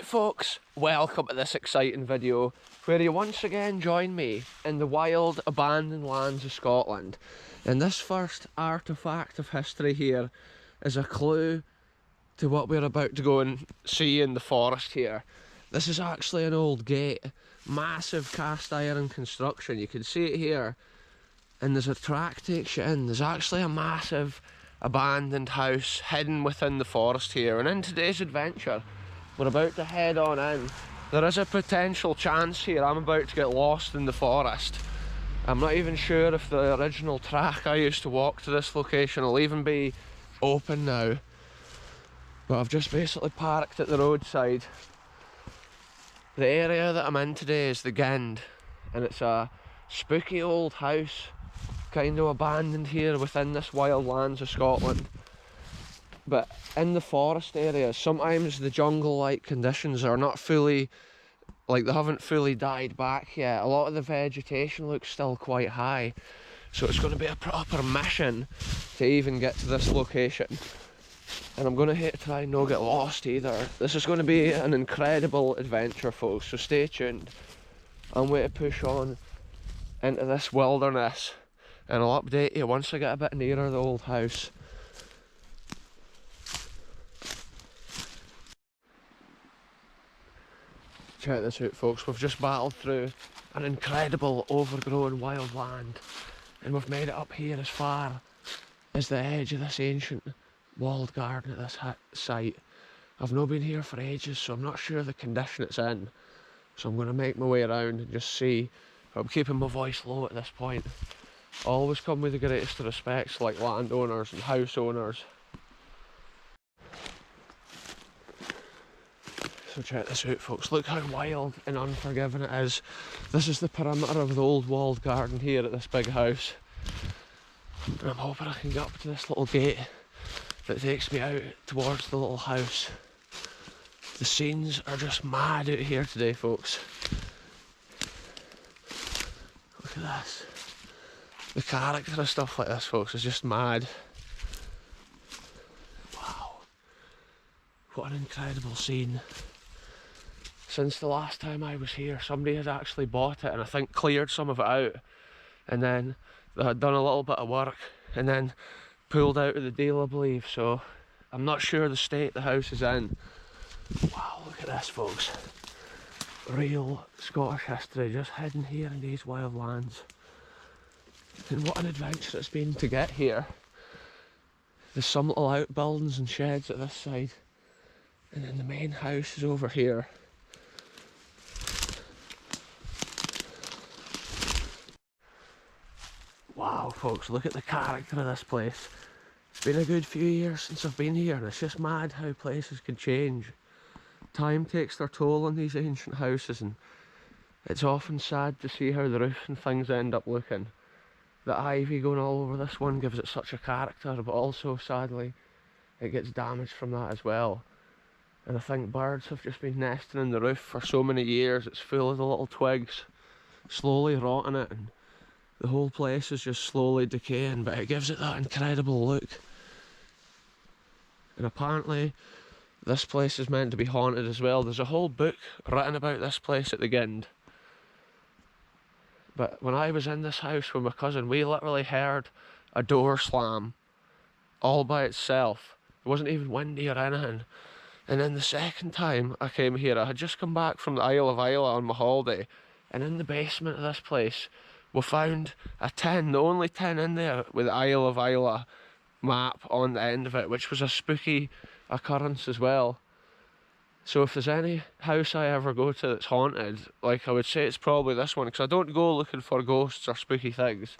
folks, welcome to this exciting video where you once again join me in the wild abandoned lands of Scotland. And this first artefact of history here is a clue to what we're about to go and see in the forest here. This is actually an old gate, massive cast iron construction. You can see it here, and there's a track takes you in. There's actually a massive abandoned house hidden within the forest here, and in today's adventure we're about to head on in. There is a potential chance here I'm about to get lost in the forest. I'm not even sure if the original track I used to walk to this location will even be open now, but I've just basically parked at the roadside. The area that I'm in today is the Gind, and it's a spooky old house, kind of abandoned here within this wild lands of Scotland. But in the forest areas, sometimes the jungle-like conditions are not fully, like they haven't fully died back yet. A lot of the vegetation looks still quite high, so it's going to be a proper mission to even get to this location. And I'm going to try and not get lost either. This is going to be an incredible adventure, folks, so stay tuned. I'm going to push on into this wilderness, and I'll update you once I get a bit nearer the old house. Check this out, folks. We've just battled through an incredible overgrown wild land, and we've made it up here as far as the edge of this ancient walled garden at this site. I've not been here for ages, so I'm not sure the condition it's in, so I'm going to make my way around and just see. I'm keeping my voice low at this point. Always come with the greatest respects, like landowners and house owners. So check this out, folks. Look how wild and unforgiving it is. This is the perimeter of the old walled garden here at this big house. And I'm hoping I can get up to this little gate that takes me out towards the little house. The scenes are just mad out here today, folks. Look at this. The character of stuff like this, folks, is just mad. Wow. What an incredible scene. Since the last time I was here, somebody had actually bought it and I think cleared some of it out, and then they had done a little bit of work and then pulled out of the deal, I believe. So I'm not sure the state the house is in. Wow, look at this, folks. Real Scottish history just hidden here in these wild lands. And what an adventure it's been to get here. There's some little outbuildings and sheds at this side, and then the main house is over here. Wow, folks, look at the character of this place. It's been a good few years since I've been here, and it's just mad how places can change. Time takes their toll on these ancient houses, and it's often sad to see how the roof and things end up looking. The ivy going all over this one gives it such a character, but also, sadly, it gets damaged from that as well. And I think birds have just been nesting in the roof for so many years, it's full of the little twigs slowly rotting it, and the whole place is just slowly decaying, but it gives it that incredible look. And apparently this place is meant to be haunted as well. There's a whole book written about this place at the Gind. But when I was in this house with my cousin, we literally heard a door slam all by itself. It wasn't even windy or anything. And then the second time I came here, I had just come back from the Isle of Islay on my holiday, and in the basement of this place we found a tin, the only tin in there, with the Isle of Islay map on the end of it, which was a spooky occurrence as well. So if there's any house I ever go to that's haunted, like, I would say it's probably this one, because I don't go looking for ghosts or spooky things,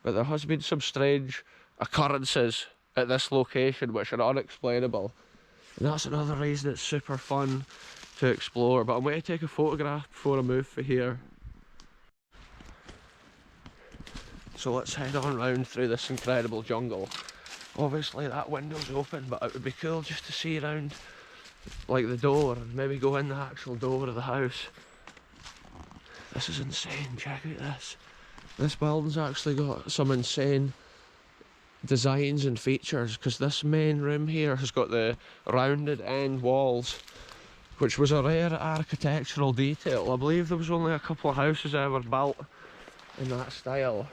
but there has been some strange occurrences at this location which are unexplainable, and that's another reason it's super fun to explore. But I'm going to take a photograph before I move for here. So let's head on round through this incredible jungle. Obviously that window's open, but it would be cool just to see around, like, the door, and maybe go in the actual door of the house. This is insane, check out this. This building's actually got some insane designs and features, because this main room here has got the rounded end walls which was a rare architectural detail. I believe there was only a couple of houses ever built in that style.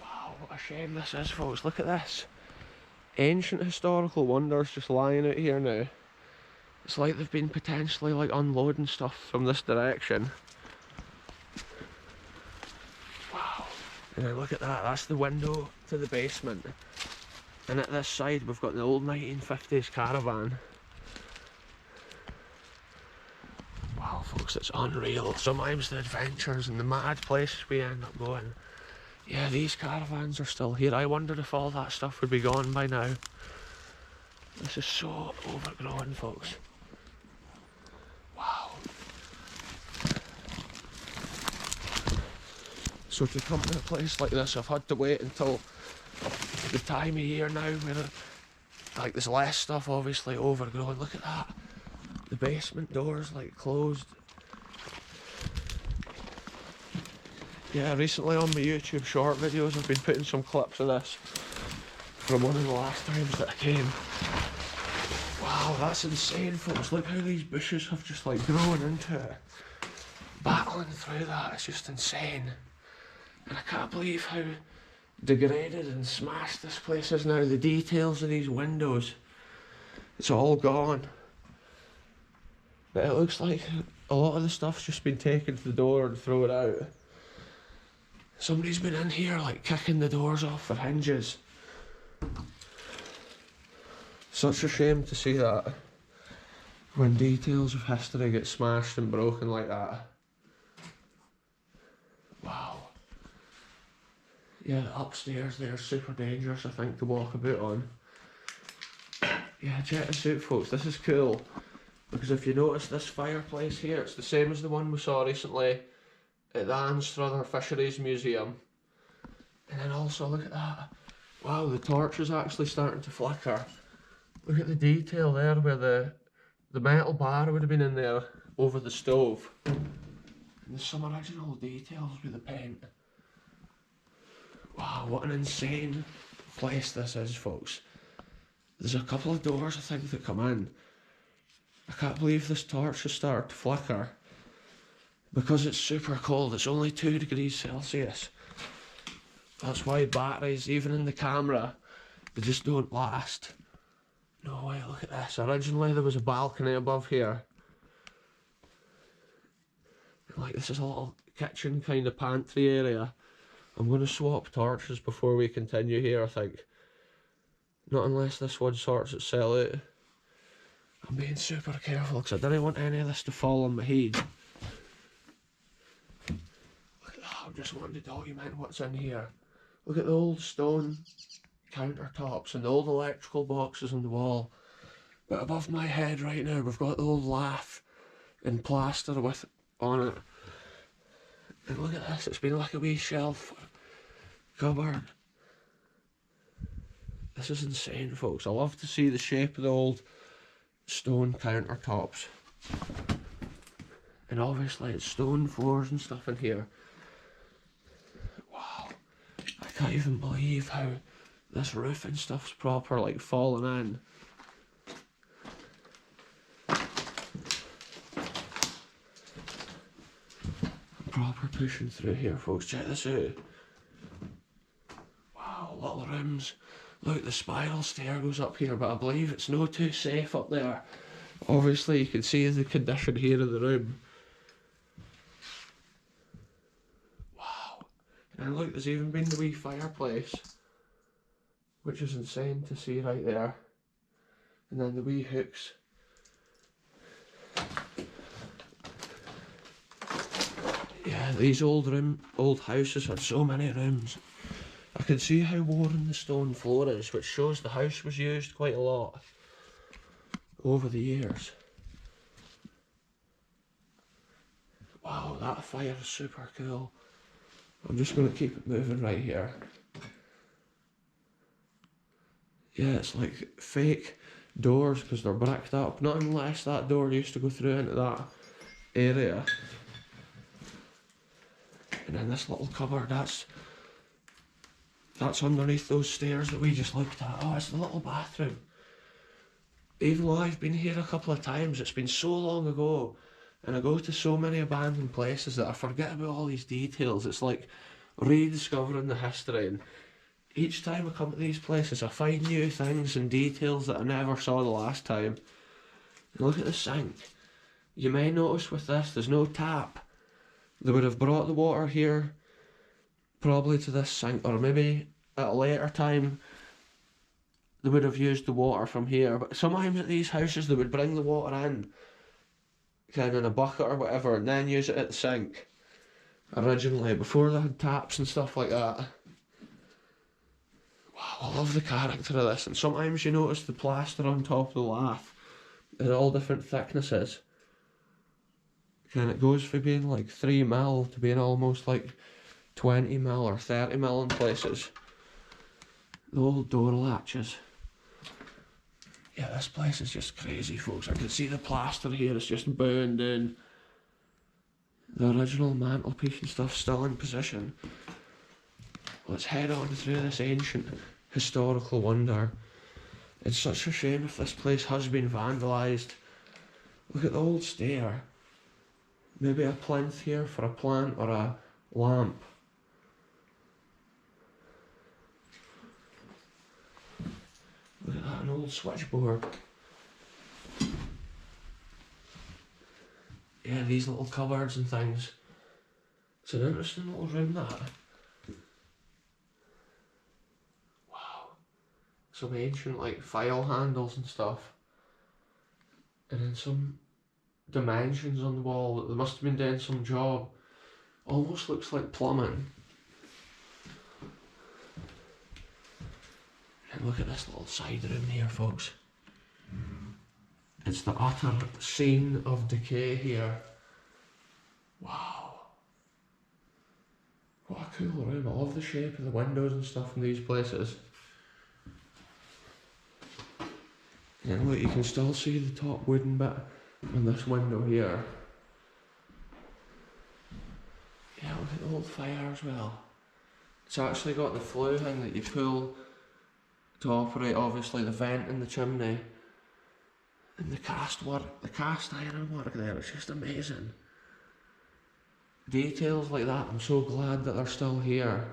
Wow, what a shame this is, folks. Look at this. Ancient historical wonders just lying out here now. It's like they've been potentially like unloading stuff from this direction. Wow. And then look at that, that's the window to the basement. And at this side we've got the old 1950s caravan. Wow, folks, it's unreal. Sometimes the adventures and the mad places we end up going. Yeah, these caravans are still here. I wondered if all that stuff would be gone by now. This is so overgrown, folks. Wow. So to come to a place like this, I've had to wait until the time of year now where like there's less stuff obviously overgrown. Look at that. The basement door's like closed. Yeah, recently on my YouTube short videos I've been putting some clips of this from one of the last times that I came. Wow, that's insane, folks. Look how these bushes have just like grown into it. Battling through that, it's just insane. And I can't believe how degraded and smashed this place is now. The details of these windows, it's all gone. But it looks like a lot of the stuff's just been taken to the door and thrown out. Somebody's been in here like kicking the doors off for hinges. Such a shame to see that when details of history get smashed and broken like that. Wow. Yeah, the upstairs there's super dangerous, I think, to walk about on. Yeah, check this out, folks. This is cool. Because if you notice this fireplace here, it's the same as the one we saw recently at the Anstruther Fisheries Museum. And then also, look at that. Wow, the torch is actually starting to flicker. Look at the detail there where the metal bar would have been in there over the stove. And there's some original details with the paint. Wow, what an insane place this is, folks. There's a couple of doors, I think, that come in. I can't believe this torch has started to flicker. Because it's super cold, it's only 2 degrees Celsius. That's why batteries, even in the camera, they just don't last. No way, look at this. Originally there was a balcony above here. Like, this is a little kitchen kind of pantry area. I'm going to swap torches before we continue here, I think. Not unless this one sorts itself out. I'm being super careful because I didn't want any of this to fall on my head. Look at that, I'm just wanting to document what's in here. Look at the old stone countertops and the old electrical boxes on the wall. But above my head right now we've got the old lath in plaster with on it. And look at this, it's been like a wee shelf cupboard. This is insane, folks. I love to see the shape of the old stone countertops. And obviously it's stone floors and stuff in here. Wow. I can't even believe how this roof and stuff's proper, like, falling in. Proper pushing through here, folks. Check this out. Wow, little rooms. Look, the spiral stair goes up here, but I believe it's no too safe up there. Obviously, you can see the condition here of the room. Wow. And look, there's even been the wee fireplace, which is insane to see right there. And then the wee hooks. Yeah, these old houses had so many rooms. I can see how worn the stone floor is, which shows the house was used quite a lot over the years. Wow, that fire is super cool. I'm just going to keep it moving right here. Yeah, it's like fake doors because they're bricked up. Not unless that door used to go through into that area. And then this little cupboard, that's underneath those stairs that we just looked at. Oh, it's the little bathroom. even though I've been here a couple of times, it's been so long ago, and I go to so many abandoned places that I forget about all these details. It's like rediscovering the history, and each time I come to these places I find new things and details that I never saw the last time. And look at the sink. You may notice with this, there's no tap. They would have brought the water here, probably to this sink, or maybe at a later time they would have used the water from here. But sometimes at these houses they would bring the water in, kind of in a bucket or whatever, and then use it at the sink. Originally, before they had taps and stuff like that. Wow, I love the character of this. And sometimes you notice the plaster on top of the lath is all different thicknesses. And it goes from being like 3mm to being almost like 20mm or 30mm in places. The old door latches. Yeah, this place is just crazy, folks. I can see the plaster here, it's just burned in. The original mantelpiece and stuff still in position. Let's head on through this ancient historical wonder. It's such a shame if this place has been vandalised. Look at the old stair. Maybe a plinth here for a plant or a lamp. Look at that, an old switchboard. Yeah, these little cupboards and things. It's an interesting little room, that. Wow. Some ancient like file handles and stuff. And then some dimensions on the wall. They must have been doing some job. Almost looks like plumbing. And look at this little side room here, folks. It's the utter scene of decay here. Wow. What a cool room. I love the shape of the windows and stuff in these places. And look, you can still see the top wooden bit on this window here. Yeah, look at the old fire as well. It's actually got the flue thing that you pull to operate, obviously, the vent in the chimney. And the cast work, the cast iron work there, it's just amazing. Details like that, I'm so glad that they're still here.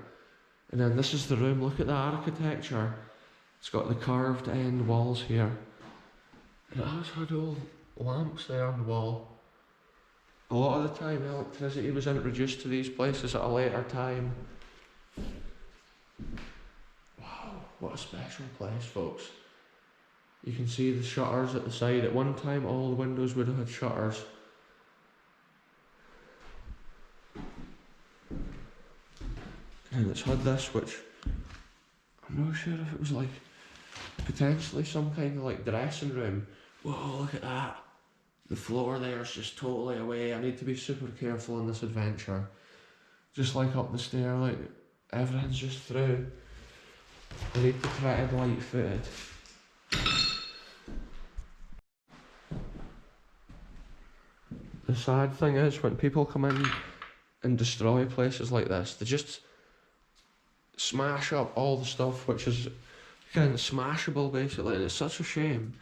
And then this is the room, look at the architecture. It's got the curved end walls here. And it has had old lamps there on the wall. A lot of the time electricity was introduced to these places at a later time. Wow, what a special place, folks. You can see the shutters at the side. At one time all the windows would have had shutters. And it's had this, which I'm not sure if it was like potentially some kind of like dressing room. Whoa, look at that. The floor there is just totally away. I need to be super careful in this adventure. Just like up the stair, like everything's just through. I need to tread light-footed. The sad thing is, when people come in and destroy places like this, they just smash up all the stuff which is kind of smashable, basically, and it's such a shame.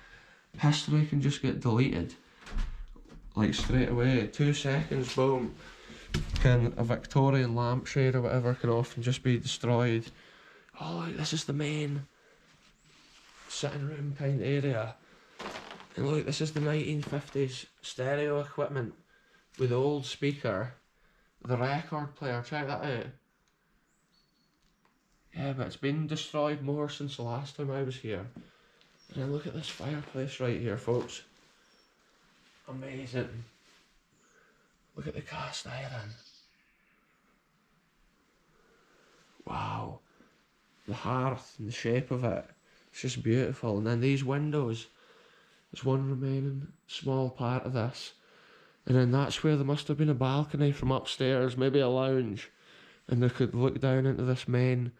History can just get deleted, like straight away. 2 seconds, boom. A Victorian lampshade or whatever can often just be destroyed. Oh, look, this is the main sitting room kind of area. And look, this is the 1950s stereo equipment with the old speaker, the record player, check that out. Yeah, but it's been destroyed more since the last time I was here. And then look at this fireplace right here, folks. Amazing. Look at the cast iron. Wow. The hearth and the shape of it, it's just beautiful. And then these windows, there's one remaining small part of this. And then that's where there must have been a balcony from upstairs, maybe a lounge. And they could look down into this main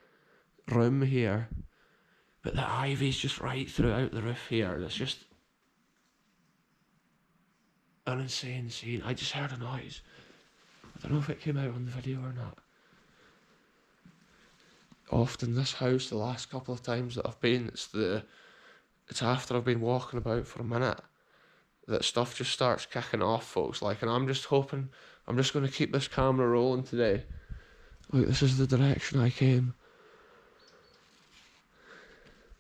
room here. But the ivy's just right throughout the roof here. It's just an insane scene. I just heard a noise. I don't know if it came out on the video or not. Often this house, the last couple of times that I've been, it's the it's after I've been walking about for a minute that stuff just starts kicking off, folks. Like, and I'm just hoping, I'm just going to keep this camera rolling today. Look, this is the direction I came.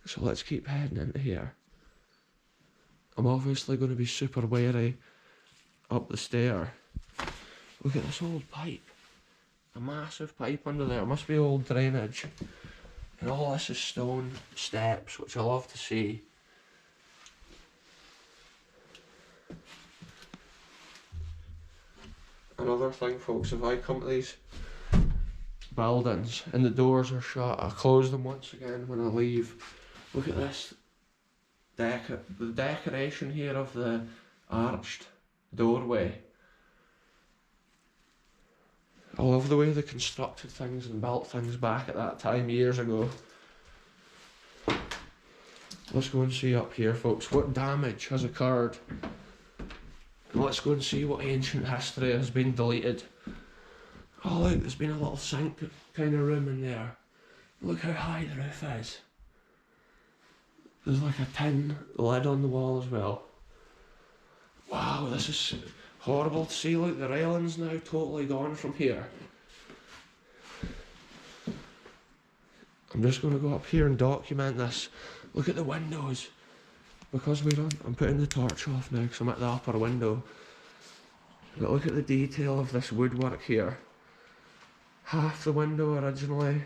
So let's keep heading into here. I'm obviously going to be super wary up the stair. Look at this old pipe. A massive pipe under there. It must be old drainage. And all this is stone steps, which I love to see. Another thing, folks, if I come to these buildings and the doors are shut, I close them once again when I leave. Look at this. The decoration here of the arched doorway. I love the way they constructed things and built things back at that time years ago. Let's go and see up here, folks, what damage has occurred. Let's go and see what ancient history has been deleted. Oh look, there's been a little sink kind of room in there. Look how high the roof is. There's like a tin lid on the wall as well. Wow, this is horrible to see. Look, the railing's now totally gone from here. I'm just going to go up here and document this. Look at the windows. Because we're on, I'm putting the torch off now because I'm at the upper window. But look at the detail of this woodwork here. Half the window originally,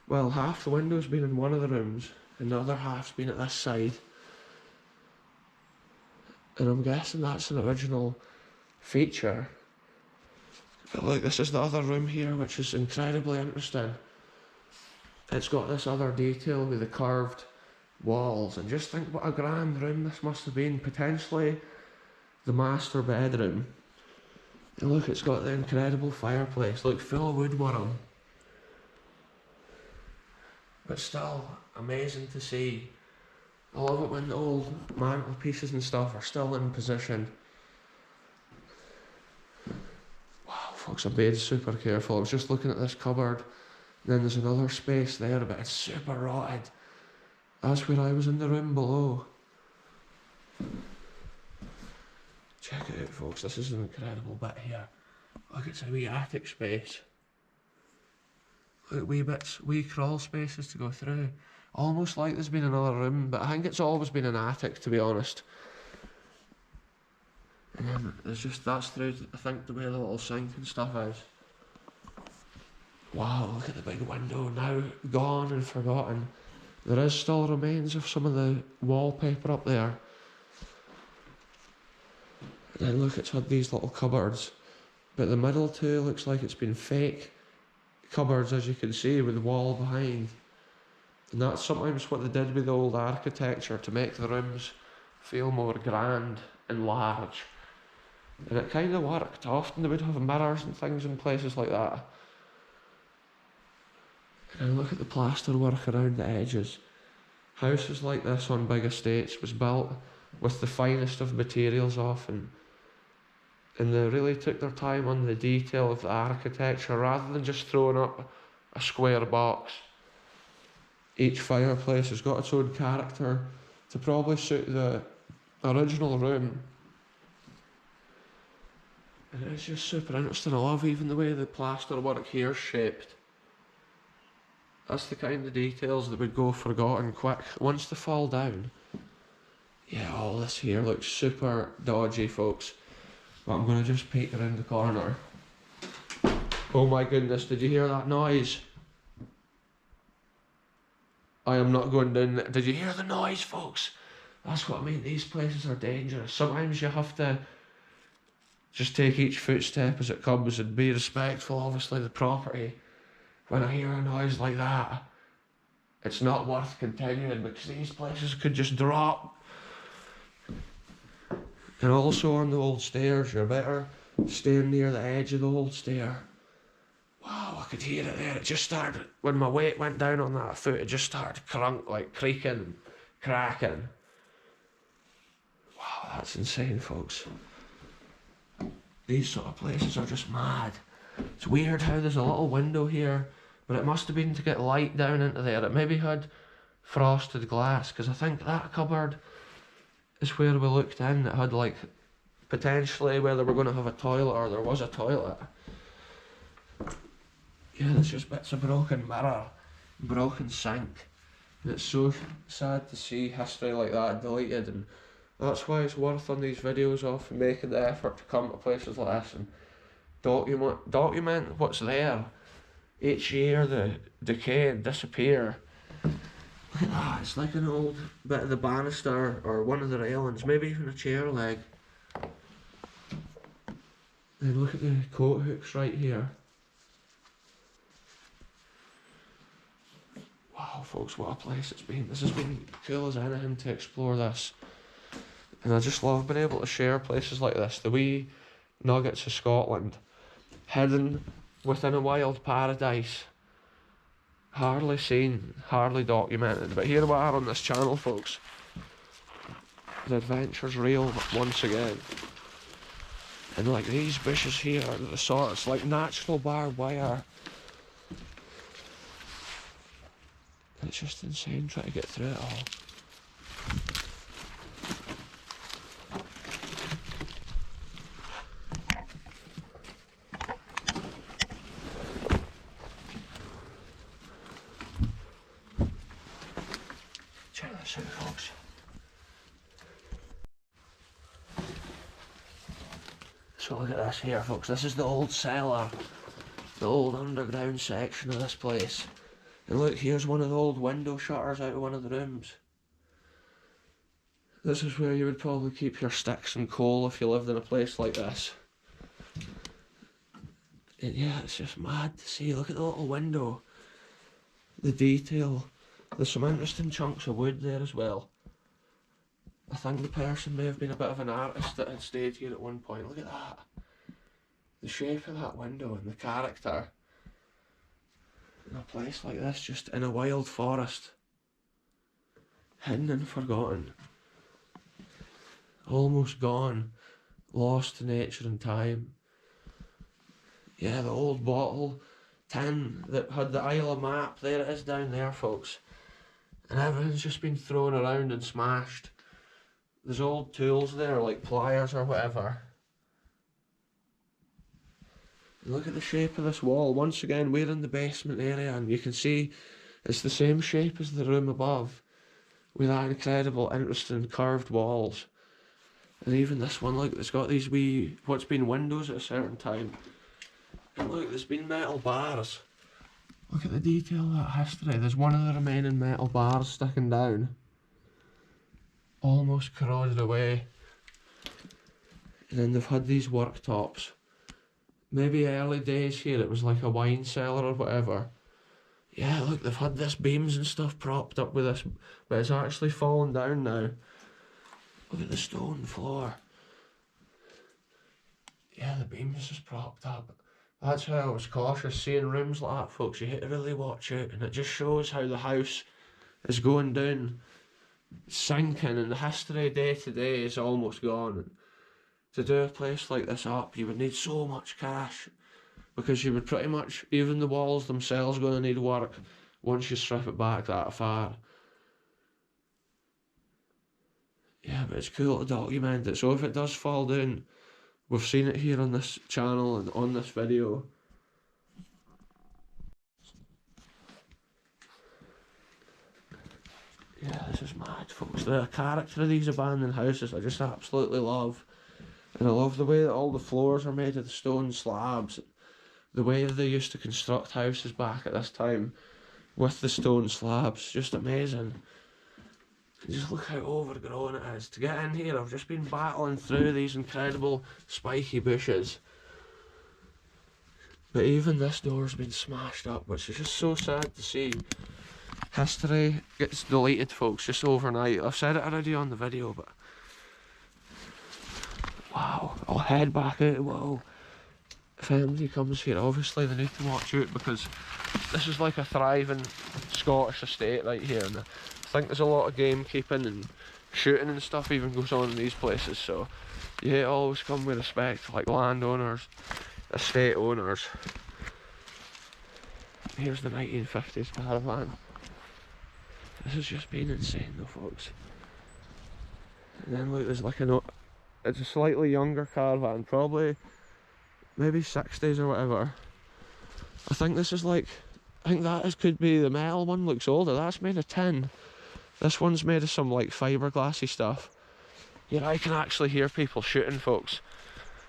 well, half the window's been in one of the rooms and the other half's been at this side. And I'm guessing that's an original feature. But look, this is the other room here, which is incredibly interesting. It's got this other detail with the curved walls, and just think what a grand room this must have been, potentially the master bedroom. And look, it's got the incredible fireplace, look, full of woodworm. But still, amazing to see. I love it when the old mantelpieces and stuff are still in position. Wow, folks, I'm being super careful. I was just looking at this cupboard, and then there's another space there, but it's super rotted. That's where I was in the room below. Check it out, folks, this is an incredible bit here. Look, it's a wee attic space. Look, wee bits, wee crawl spaces to go through. Almost like there's been another room, but I think it's always been an attic, to be honest. And then there's just, that's through, I think, the way the little sink and stuff is. Wow, look at the big window, now gone and forgotten. There is still remains of some of the wallpaper up there. And then look, it's had these little cupboards. But the middle two looks like it's been fake cupboards, as you can see, with the wall behind. And that's sometimes what they did with the old architecture to make the rooms feel more grand and large. And it kind of worked. Often they would have mirrors and things in places like that. And look at the plaster work around the edges. Houses like this on big estates was built with the finest of materials often. And they really took their time on the detail of the architecture rather than just throwing up a square box. Each fireplace has got its own character to probably suit the original room. And it's just super interesting. I love even the way the plaster work here is shaped. That's the kind of details that would go forgotten quick once they fall down. Yeah, all this here looks super dodgy, folks. But I'm going to just peek around the corner. Oh my goodness, did you hear that noise? I am not going down there. Did you hear the noise, folks? That's what I mean, these places are dangerous. Sometimes you have to just take each footstep as it comes and be respectful, obviously, of the property. When I hear a noise like that, it's not worth continuing because these places could just drop. And also on the old stairs, you're better staying near the edge of the old stair. Wow, I could hear it there. It just started, when my weight went down on that foot, it just started creaking, cracking. Wow, that's insane, folks. These sort of places are just mad. It's weird how there's a little window here, but it must have been to get light down into there. It maybe had frosted glass, because I think that cupboard is where we looked in. It had like potentially where they were going to have a toilet, or there was a toilet. Yeah, there's just bits of broken mirror, broken sink. And it's so sad to see history like that deleted, and that's why it's worth on these videos of making the effort to come to places like this and document what's there. Each year the decay and disappear. Look at that, it's like an old bit of the banister or one of the railings, maybe even a chair leg. Then look at the coat hooks right here. Wow folks, what a place it's been. This has been cool as anything to explore this. And I just love being able to share places like this, the wee nuggets of Scotland, hidden within a wild paradise. Hardly seen, hardly documented, but here we are on this channel folks. The adventure's real once again. And like these bushes here are the sort, it's like natural barbed wire. It's just insane trying to get through it all. Check this out folks. So look at this here folks, this is the old cellar, the old underground section of this place. And look, here's one of the old window shutters out of one of the rooms. This is where you would probably keep your sticks and coal if you lived in a place like this. And yeah, it's just mad to see, look at the little window. The detail. There's some interesting chunks of wood there as well. I think the person may have been a bit of an artist that had stayed here at one point. Look at that. The shape of that window and the character. In a place like this, just in a wild forest. Hidden and forgotten. Almost gone. Lost to nature and time. Yeah, the old bottle tin that had the Isle of Map. There it is down there, folks. And everything's just been thrown around and smashed. There's old tools there, like pliers or whatever. And look at the shape of this wall. Once again, we're in the basement area, and you can see it's the same shape as the room above, with that incredible, interesting curved walls. And even this one, look, it's got these wee, what's been windows at a certain time. And look, there's been metal bars. Look at the detail of that history. There's one of the remaining metal bars sticking down. Almost corroded away. And then they've had these worktops. Maybe early days here it was like a wine cellar or whatever. Yeah, look, they've had this beams and stuff propped up with this, but it's actually fallen down now. Look at the stone floor. Yeah, the beams is propped up. That's why I was cautious seeing rooms like that, folks. You hate to really watch out, and it just shows how the house is going down, sinking, and the history day to day is almost gone. And to do a place like this up, you would need so much cash, because you would pretty much, even the walls themselves are going to need work once you strip it back that far. Yeah, but it's cool to document it, so if it does fall down, we've seen it here on this channel and on this video. Yeah, this is mad, folks. The character of these abandoned houses I just absolutely love. And I love the way that all the floors are made of the stone slabs. The way they used to construct houses back at this time with the stone slabs. Just amazing. And just look how overgrown it is. To get in here, I've just been battling through these incredible spiky bushes. But even this door's been smashed up, which is just so sad to see. History gets deleted, folks, just overnight. I've said it already on the video, but wow, I'll head back out. Whoa. If anybody comes here, obviously they need to watch out, because this is like a thriving Scottish estate right here, and I think there's a lot of gamekeeping and shooting and stuff even goes on in these places, so you always come with respect, like landowners, estate owners. Here's the 1950s caravan. This has just been insane though, folks. And then look, there's like it's a slightly younger caravan, probably maybe 60s or whatever. I think this is like, I think that could be the metal one, looks older. That's made of tin. This one's made of some like fiberglassy stuff. Yeah, I can actually hear people shooting, folks.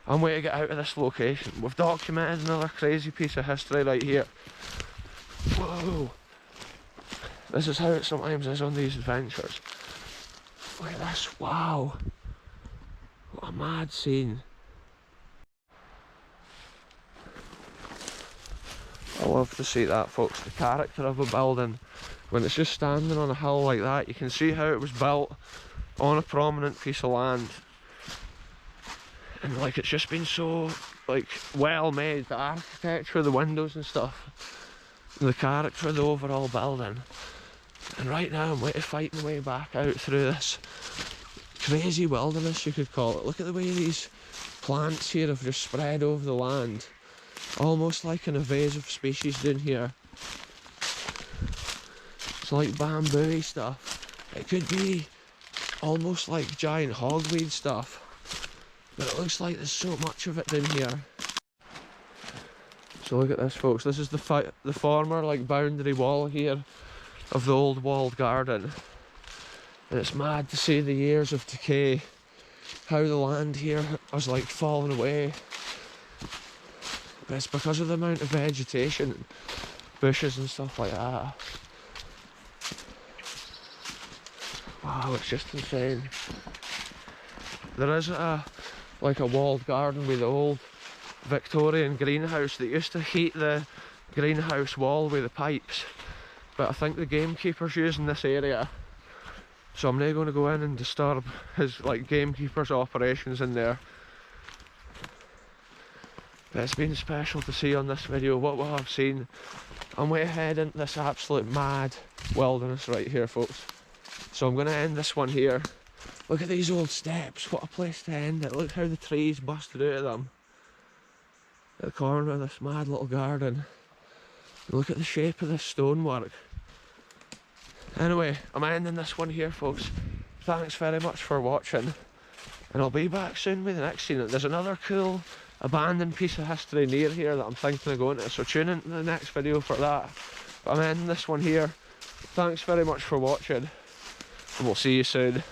I'm waiting to get out of this location. We've documented another crazy piece of history right here. Whoa! This is how it sometimes is on these adventures. Look at this, wow! What a mad scene. I love to see that, folks, the character of a building. When it's just standing on a hill like that, you can see how it was built on a prominent piece of land. And like, it's just been so like well made, the architecture, the windows and stuff, the character of the overall building. And right now I'm fighting my way back out through this crazy wilderness, you could call it. Look at the way these plants here have just spread over the land, almost like an invasive species down here. It's like bamboo stuff. It could be almost like giant hogweed stuff, but it looks like there's so much of it down here. So look at this, folks. This is the former like boundary wall here of the old walled garden, and it's mad to see the years of decay, how the land here was like falling away. But it's because of the amount of vegetation, bushes and stuff like that. Wow, it's just insane. There is like a walled garden with the old Victorian greenhouse that used to heat the greenhouse wall with the pipes, but I think the gamekeeper's using this area, so I'm not going to go in and disturb his like gamekeeper's operations in there. But it's been special to see on this video what we have seen. I'm way ahead into this absolute mad wilderness right here, folks. So I'm going to end this one here. Look at these old steps, what a place to end it. Look how the trees busted out of them at the corner of this mad little garden. And look at the shape of this stonework. Anyway, I'm ending this one here, folks. Thanks very much for watching, and I'll be back soon with the next scene. There's another cool abandoned piece of history near here that I'm thinking of going to, so tune into the next video for that. But I'm ending this one here. Thanks very much for watching, and we'll see you soon.